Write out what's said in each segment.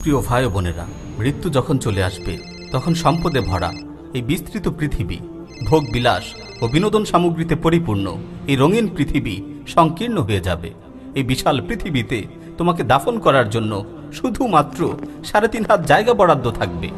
প্রিয় ভাই ও বোনেরা, মৃত্যু যখন চলে আসবে তখন সম্পদে ভরা এই বিস্তৃত পৃথিবী, ভোগ বিলাস ও বিনোদন সামগ্রীতে পরিপূর্ণ এই রঙিন পৃথিবী সংকীর্ণ হয়ে যাবে। এই বিশাল পৃথিবীতে তোমাকে দাফন করার জন্য শুধুমাত্র 3.5 হাত জায়গা বরাদ্দ থাকবে।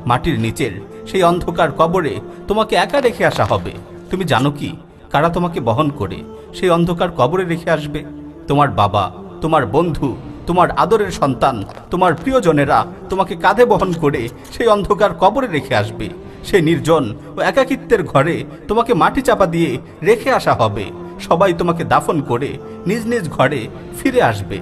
মাটির নিচের সেই অন্ধকার কবরে তোমাকে একা রেখে আসা হবে। তুমি জানো কি কারা তোমাকে বহন করে সেই অন্ধকার কবরে রেখে আসবে? তোমার বাবা, তোমার বন্ধু, তোমার আদরের সন্তান, তোমার প্রিয়জনেরা তোমাকে কাঁধে বহন করে সেই অন্ধকার কবরে রেখে আসবে। সেই নির্জন ও একাকিত্বের ঘরে তোমাকে মাটি চাপা দিয়ে রেখে আসা হবে। সবাই তোমাকে দাফন করে নিজ নিজ ঘরে ফিরে আসবে।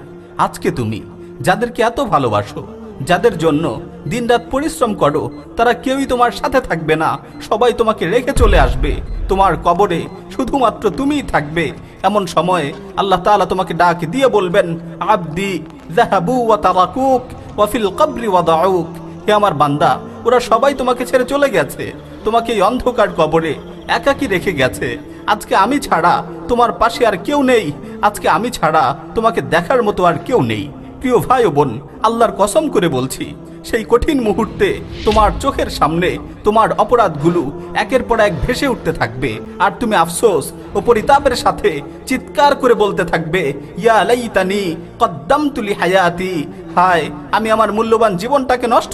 আজকে তুমি যাদেরকে এত ভালোবাসো, যাদের জন্য দিনরাত পরিশ্রম করো, তারা কেউই তোমার সাথে থাকবে না। সবাই তোমাকে রেখে চলে আসবে। তোমার কবরে শুধুমাত্র তুমিই থাকবে। এমন সময়ে আল্লাহ তাআলা তোমাকে ডাক দিয়ে বলবেন, আবদি যাহাবু ওয়া তারাকুক ওয়া ফিল কবরি ওয়াদাউক। হে আমার বান্দা, ওরা সবাই তোমাকে ছেড়ে চলে গেছে, তোমাকে এই অন্ধকার কবরে একাকী রেখে গেছে। আজকে আমি ছাড়া তোমার পাশে আর কেউ নেই। আজকে আমি ছাড়া তোমাকে দেখার মতো আর কেউ নেই। প্রিয় ভাই ও বোন, আল্লাহর কসম করে বলছি, সেই কঠিন মুহূর্তে তোমার চোখের সামনে তোমার অপরাধগুলো একের পর এক ভেসে উঠতে থাকবে, আর তুমি আফসোস ও পরিতাপের সাথে চিৎকার করে বলতে থাকবে, ইয়া লাইতানি কদ্দামতু লি হায়াতি। হায়, আমি আমার মূল্যবান জীবনটাকে নষ্ট